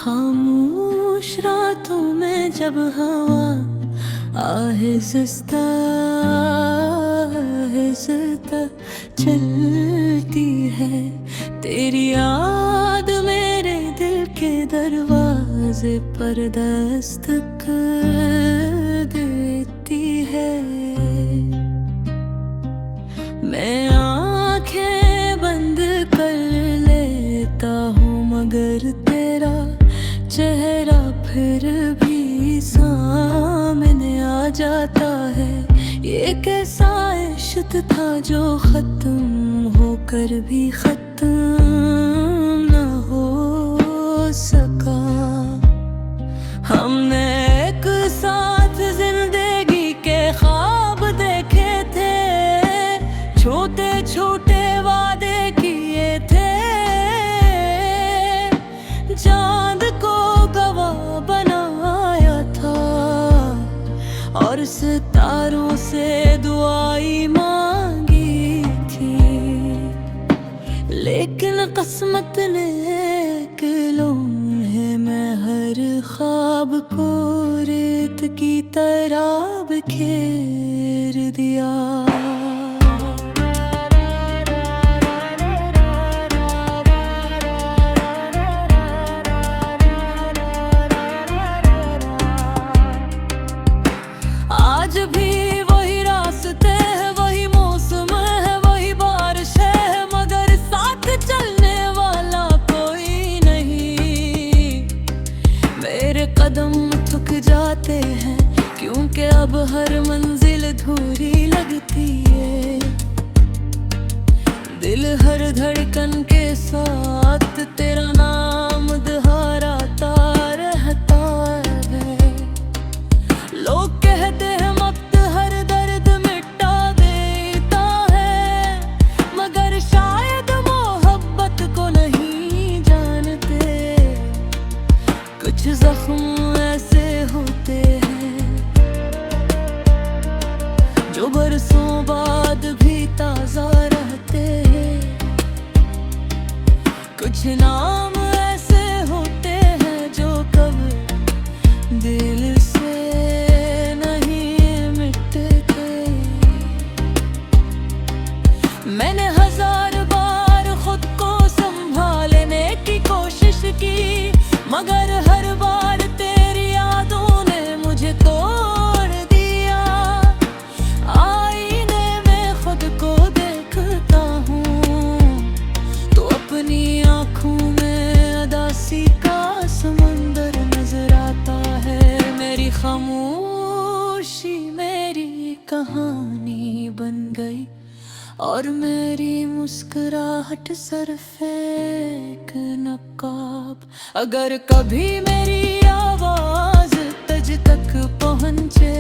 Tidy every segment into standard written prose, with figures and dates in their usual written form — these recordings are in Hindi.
खामोश रातों में जब हवा आहिस्ता आहिस्ता चलती है, तेरी याद मेरे दिल के दरवाजे पर दस्तक देती है। मैं आंखें बंद कर लेता हूँ मगर तेरा चेहरा फिर भी सामने आ जाता है। ये कैसा इश्क था जो खत्म होकर भी खत्म न हो सका। हमने एक साथ जिंदगी के ख्वाब देखे थे, छोटे छोटे वादे किए थे, चांद को गवाह बनाया था और सितारों से दुआई मांगी थी। लेकिन किस्मत ने एक लम्हे में हर ख्वाब को रेत की तरह बिखेर दिया। आज भी वही रास्ते हैं, वही मौसम है, वही बारिश है, मगर साथ चलने वाला कोई नहीं। मेरे कदम थक जाते हैं क्योंकि अब हर मंजिल अधूरी लगती है। दिल हर धड़कन के साथ तेरा नाम दोहराता रहता है। लोग कहते हैं जख्म ऐसे होते हैं जो बरसों बाद भी ताजा रहते हैं। कुछ नाम ऐसे होते हैं जो कभी दिल से नहीं मिटते। मैंने हजार बार खुद को संभालने की कोशिश की, मगर हर बार तेरी यादों ने मुझे तोड़ दिया। आईने में खुद को देखता हूँ तो अपनी आँखों में अदासी का समंदर नजर आता है। मेरी खामोशी मेरी कहानी बन गई और मेरी मुस्कुराहट सिर्फ एक नकाब। अगर कभी मेरी आवाज तुझ तक पहुँचे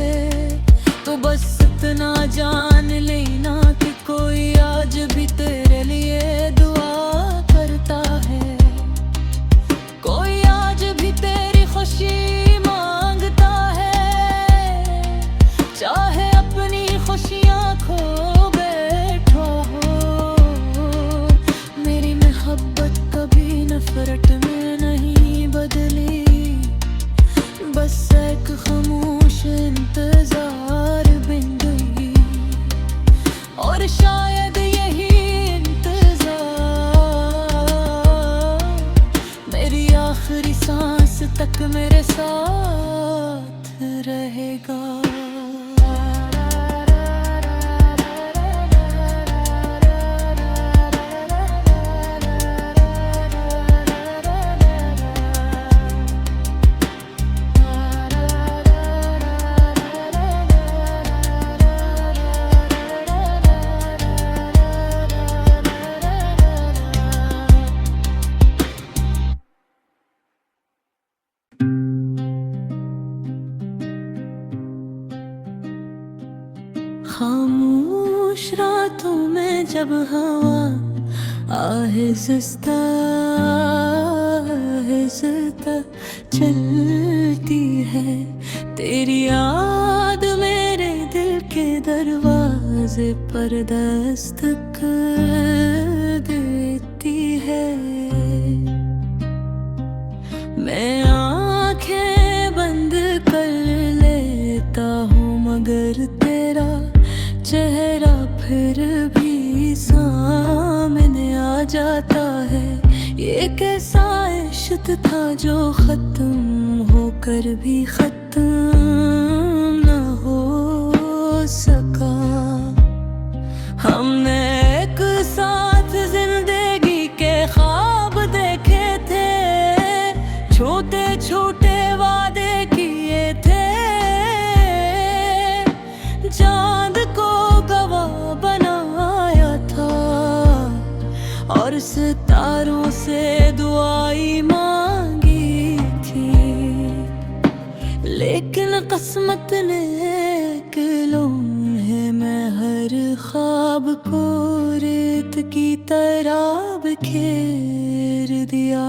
तो बस इतना जान लेना कि कोई आज भी तेरे लिए दुआ करता है। कोई आज भी तेरी खुशी मांगता है, चाहे अपनी खुशियाँ खो नफरत में नहीं बदली, बस एक खामोश इंतजार बन गई। और शायद यही इंतजार मेरी आखिरी सांस तक मेरे साथ रहेगा। खामोश रातों में जब हवा आहिस्ता आहिस्ता चलती है, तेरी याद मेरे दिल के दरवाजे पर दस्तक देती है। मैं जाता है। ये कैसा इश्क था जो खत्म होकर भी खत्म न हो सका। हमने एक साथ जिंदगी के ख्वाब देखे थे, छोटे छोटे वादे किए थे, चांद को गवाह बनाया था और सितारों से दुआई मांगी थी। लेकिन किस्मत ने एक लम्हे में हर ख्वाब को रेत की तरह बिखेर दिया।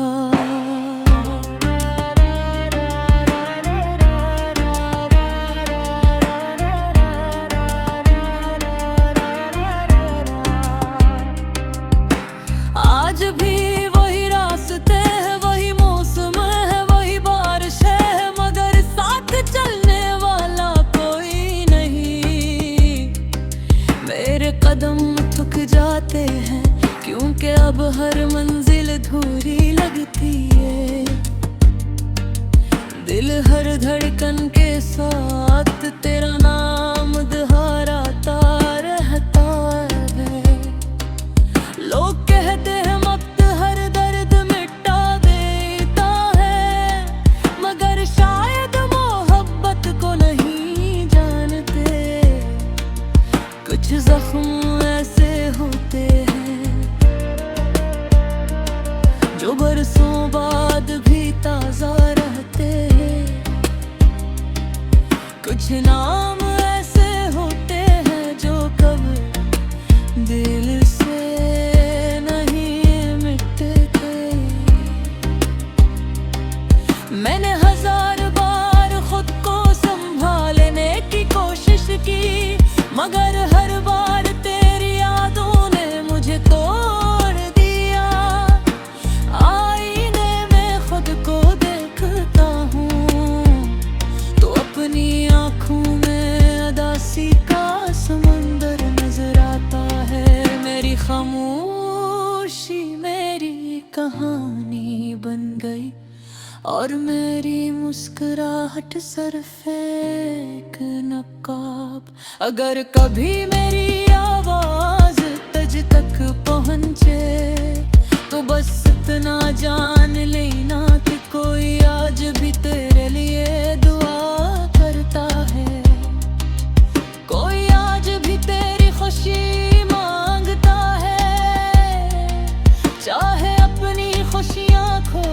आज भी वही रास्ते हैं, वही मौसम है, वही बारिश है, मगर साथ चलने वाला कोई नहीं। मेरे कदम थक जाते हैं क्योंकि अब हर मंजिल धूरी लगती है। दिल हर धड़कन के साथ तेरा नाम दोहराता रहता है। लोग कहते हैं वक्त हर दर्द मिटा देता है, मगर शायद मोहब्बत को नहीं जानते। कुछ जख्म ऐसे होते हैं जो बरसों बाद भी ताजा रहते हैं। कुछ नाम ऐसे होते हैं जो कभी दिल से नहीं मिटते। मैंने 1000 बार खुद को संभालने की कोशिश की, मगर हर बार तेरी यादों ने मुझे तोड़ दिया। आईने में खुद को देखता हूँ तो अपनी आँखों में उदासी का समंदर नजर आता है। मेरी खामोशी मेरी कहानी बन गई और मेरी मुस्कुराहट सिर्फ एक नकाब। अगर कभी मेरी आवाज तुझ तक पहुँचे तो बस इतना जान लेना कि कोई आज भी तेरे लिए दुआ करता है। कोई आज भी तेरी खुशी मांगता है, चाहे अपनी खुशियाँ खो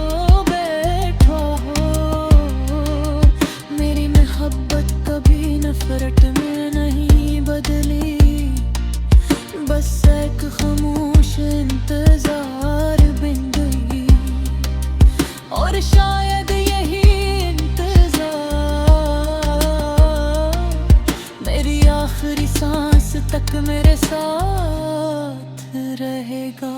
बैठो हो। मेरी मोहब्बत कभी नफरत में नहीं बदली, बस एक खामोश इंतजार बन गई। और शायद यही इंतजार मेरी आखिरी सांस तक मेरे साथ रहेगा।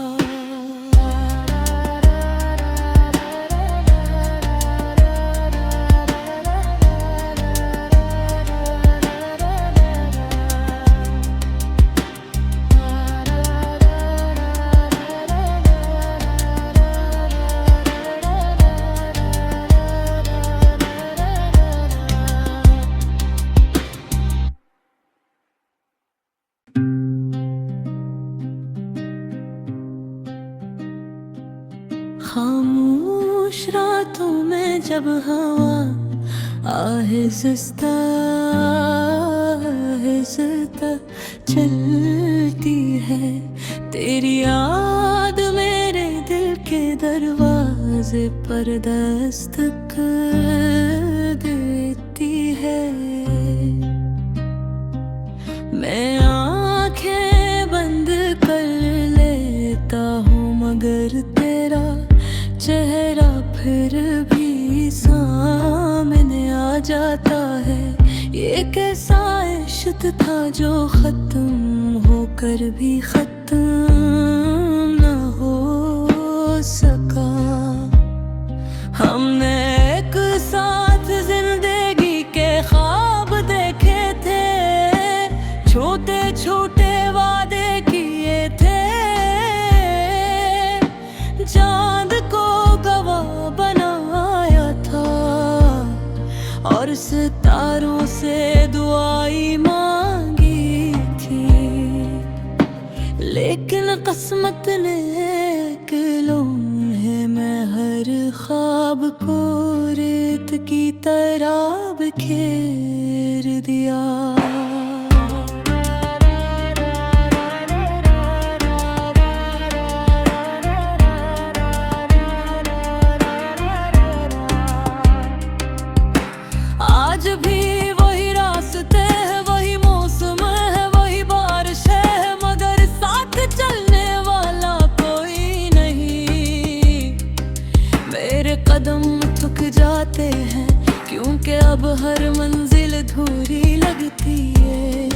खामोश रातों में जब हवा आहिस्ता आहिस्ता चलती है, तेरी याद मेरे दिल के दरवाजे पर दस्तक देती है। मैं आंखें बंद कर लेता हूँ मगर तेरा चेहरा फिर भी सामने आ जाता है। ये कैसा इश्क था जो खत्म होकर भी खत्म न हो सका। हमने एक साथ जिंदगी के ख्वाब देखे थे, छोटे छोटे वादे किए थे, लेकिन किस्मत ने एक लम्हे में हर ख्वाब को रेत की तरह बिखेर दिया। आज भी वही रास्ते हैं, वही मौसम है, वही बारिश है, मगर साथ चलने वाला कोई नहीं। मेरे कदम थक जाते हैं क्योंकि अब हर मंजिल अधूरी लगती है।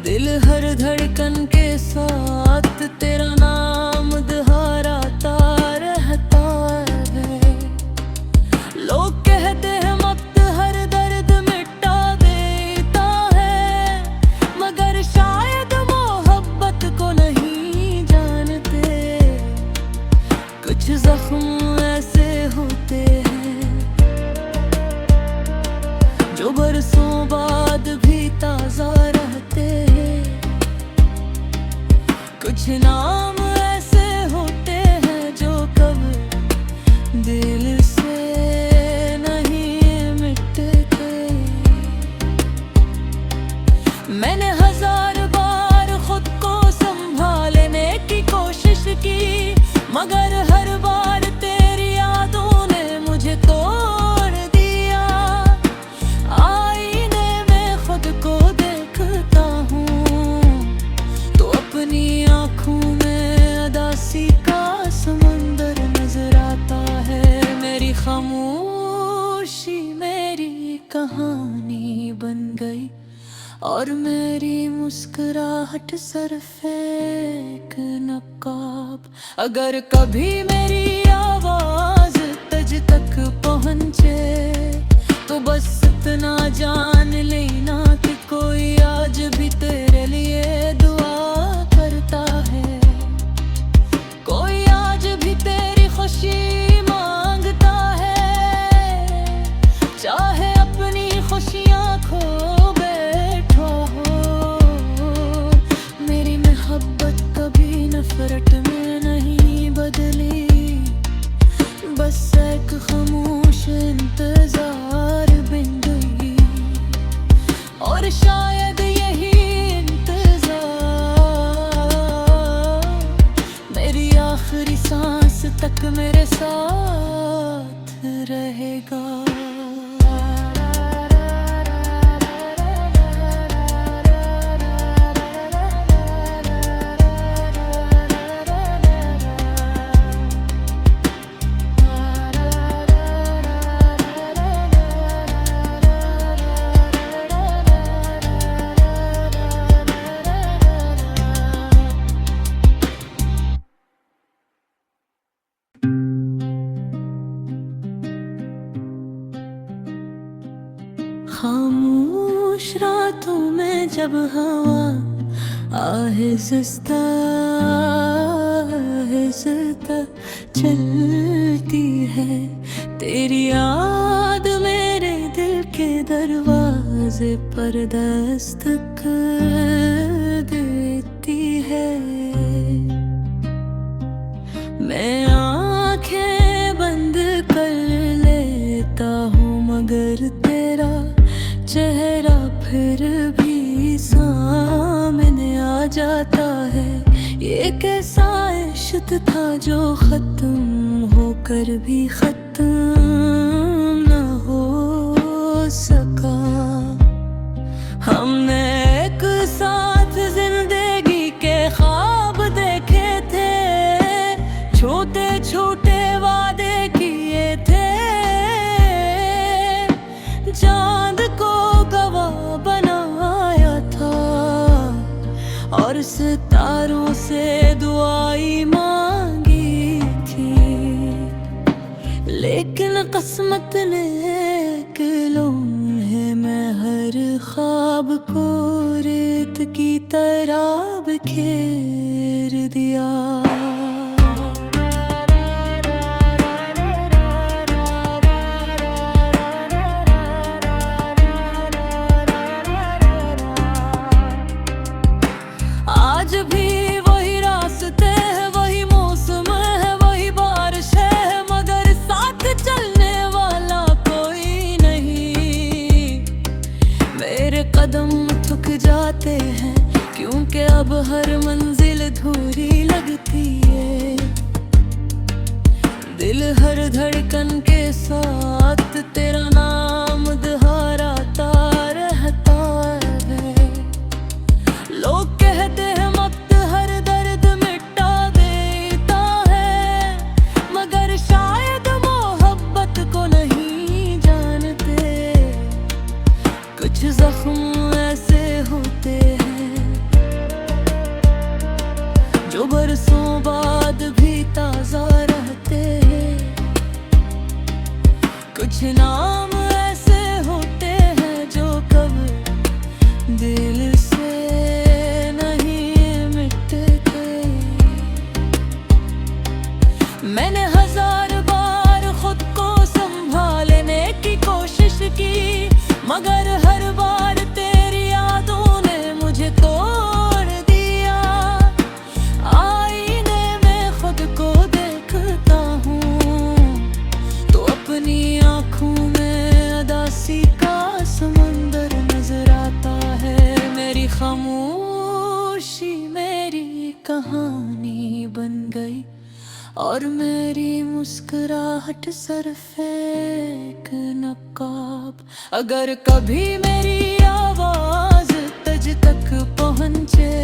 दिल हर धड़कन के साथ तेरा नाम दोहराता रहता है। लोग कहते हैं वक्त हर दर्द मिटा देता है, मगर शायद मोहब्बत को नहीं जानते। कुछ जख्म ऐसे होते हैं जो बरसों बाद भी ताजा रहते हैं। कुछ नाम ऐसे होते हैं जो कब दिल से मैंने हजार बार खुद को संभालने की कोशिश की, मगर हर बार तेरी यादों ने मुझे तोड़ दिया। आईने में खुद को देखता हूँ तो अपनी आँखों में अदासी का समंदर नजर आता है। मेरी खामोशी मेरी कहानी बन गई और मेरी मुस्कुराहट सिर्फ एक नकाब। अगर कभी मेरी आवाज तुझ तक पहुँचे तो बस इतना जान लेना कि कोई आज भी तेरे लिए दुआ करता है। कोई आज भी तेरी खुशी मांगता है, चाहे अपनी खुशियाँ खो नफरत में नहीं बदली। बस एक खामोश इंतजार बन गई और शायद यही इंतजार मेरी आखिरी सांस तक मेरे साथ रहेगा। खामोश रातों में जब हवा आहिस्ता आहिस्ता चलती है, तेरी याद मेरे दिल के दरवाजे पर दस्तक देती है। मैं आंखें बंद कर लेता हूँ मगर तेरा चेहरा फिर भी सामने आ जाता है। ये कैसा इश्क था जो खत्म होकर भी खत्म न हो सका। हमने एक साथ जिंदगी के ख्वाब देखे थे, छोटे छोटे वादे किए थे, चांद को गवाह बनाया था और सितारों से दुआई मांगी थी। लेकिन किस्मत ने एक लम्हे में हर ख्वाब को रेत की तरह बिखेर दिया। आज भी जो बरसों बाद भी ताजा रहते हैं। कुछ नाम ऐसे होते हैं जो कभी दिल से नहीं मिटते। मैंने 1000 बार खुद को संभालने की कोशिश की, मगर हर बार तेरी यादों ने मुझे तोड़ दिया। आईने में खुद को देखता हूँ तो अपनी आँखों में उदासी का समंदर नजर आता है। मेरी खामोशी मेरी कहानी बन गई और मेरी मुस्कुराहट सिर्फ एक नकाब। अगर कभी मेरी आवाज तुझ तक पहुँचे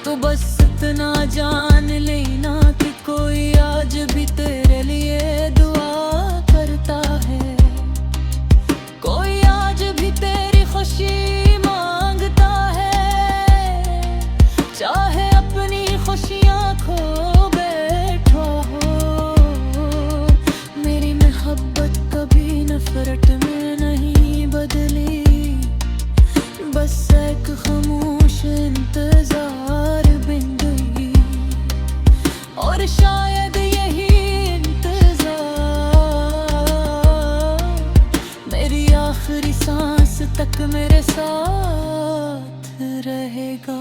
तो बस इतना जान लेना कि कोई आज भी तेरे लिए दुआ करता है। कोई आज भी तेरी खुशी मांगता है, चाहे अपनी खुशियाँ खो बैठा हो। मेरी मोहब्बत कभी नफरत में नहीं बदली, बस एक खामोश इंतजार बन गई। और शायद यही इंतजार मेरी आखिरी सांस तक मेरे साथ रहेगा।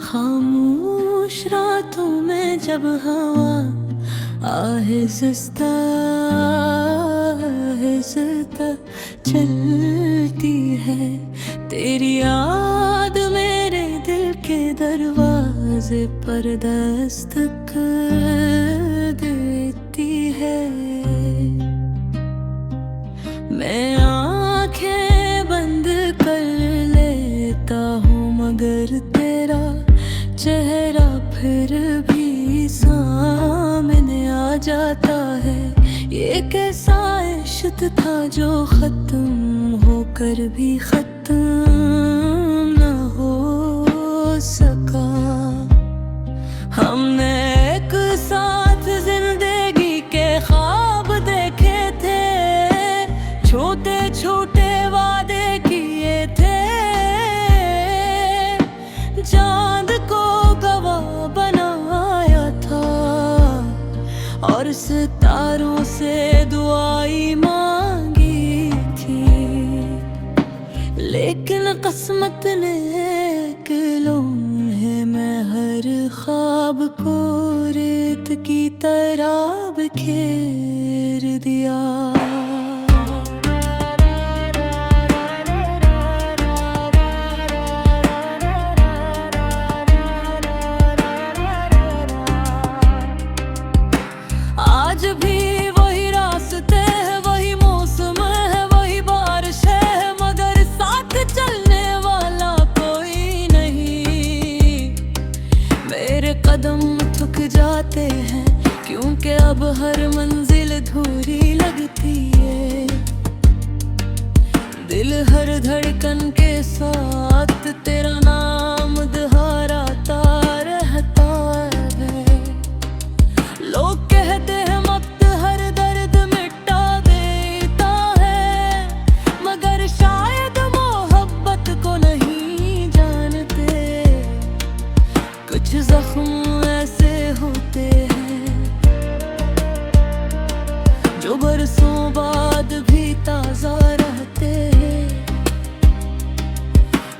खामोश रातों में जब हवा आहिस्ता आहिस्ता चलती है, तेरी याद मेरे दिल के दरवाजे पर दस्तक देती है। मैं आंखें बंद कर लेता हूँ मगर तेरा चेहरा फिर भी सामने आ जाता है। ये कैसा इश्क था जो खत्म होकर भी खत्म न हो सका। हमने एक साथ जिंदगी के ख्वाब देखे थे, छोटे छोटे वादे किए थे। चांद को गवाह बनाया था और सितारों से दुआई मांगी थी, लेकिन किस्मत ने एक लम्हे में हर ख्वाब को रेत की तरह बिखेर दिया। आज भी वही रास्ते हैं, वही मौसम है, वही बारिश है, मगर साथ चलने वाला कोई नहीं। मेरे कदम थक जाते हैं क्योंकि अब हर मंजिल अधूरी लगती है। दिल हर धड़कन के साथ तेरा नाम दोहराता रहता है। लोग कहते हैं वक्त हर दर्द मिटा देता है, मगर शायद मोहब्बत को नहीं जानते। कुछ जख्म ऐसे होते हैं जो बरसों बाद भी ताजा रहते हैं।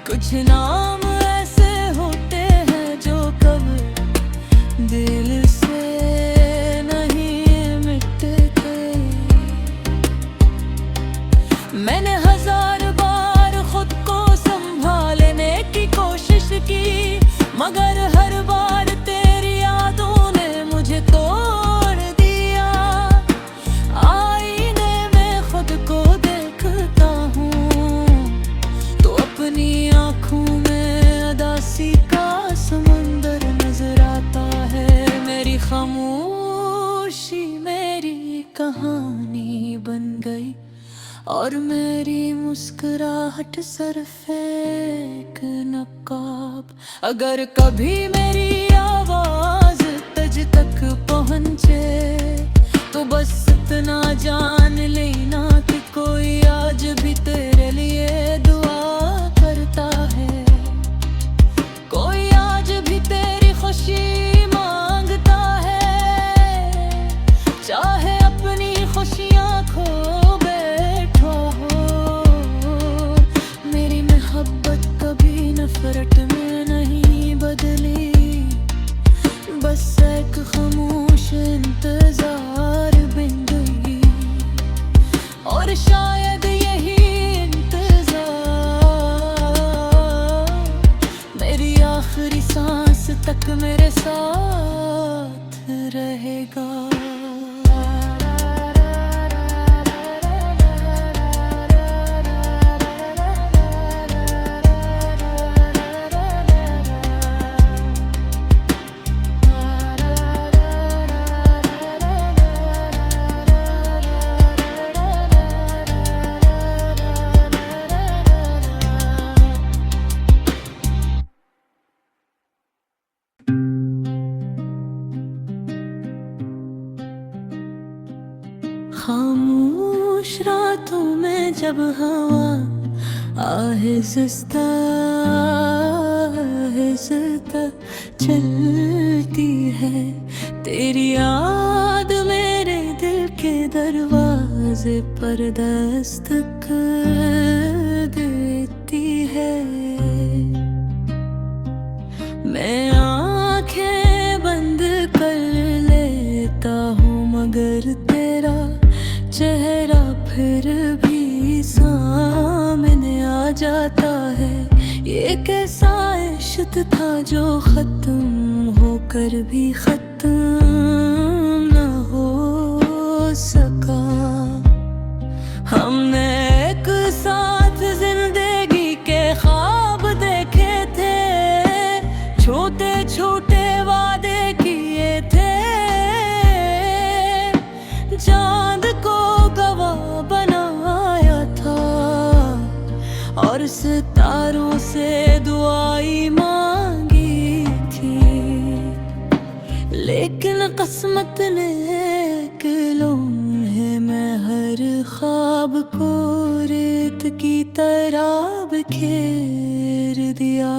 कुछ नाम ऐसे होते हैं जो कभी दिल से नहीं मिटते। मैंने 1000 बार खुद को संभालने की कोशिश की, मगर हर बार तेरी यादों ने मुझे तोड़ दिया। आईने में खुद को देखता हूँ तो अपनी आँखों में उदासी का समंदर नजर आता है। मेरी खामोशी मेरी कहानी बन गई और मेरी मुस्कुराहट सिर्फ एक नकाब। अगर कभी मेरी आवाज तुझ तक पहुँचे तो बस इतना जान लेना कि कोई आज भी तेरे लिए दुआ करता है। कोई आज भी तेरी खुशी मांगता है, चाहे अपनी खुशियाँ खो बैठो हो। मेरी मोहब्बत कभी नफरत में नहीं बदली, बस एक खामोश इंतजार बन गई। और शायद यही इंतजार मेरी आखिरी सांस तक मेरे साथ रहेगा। खामोश रातों में जब हवा आहिस्ता आहिस्ता चलती है, तेरी याद मेरे दिल के दरवाजे पर दस्तक देती है। मैं आंखें बंद कर लेता हूँ मगर तेरा चेहरा फिर भी सामने आ जाता है। ये कैसा इश्क था जो खत्म होकर भी खत्म न हो सका। हमने एक साथ जिंदगी के ख्वाब देखे थे, छोटे छोटे वादे किए थे, चांद को गवाह बनाया था और सितारों से दुआई मांगी थी। लेकिन किस्मत ने एक लम्हे में हर ख्वाब को रेत की तरह बिखेर दिया।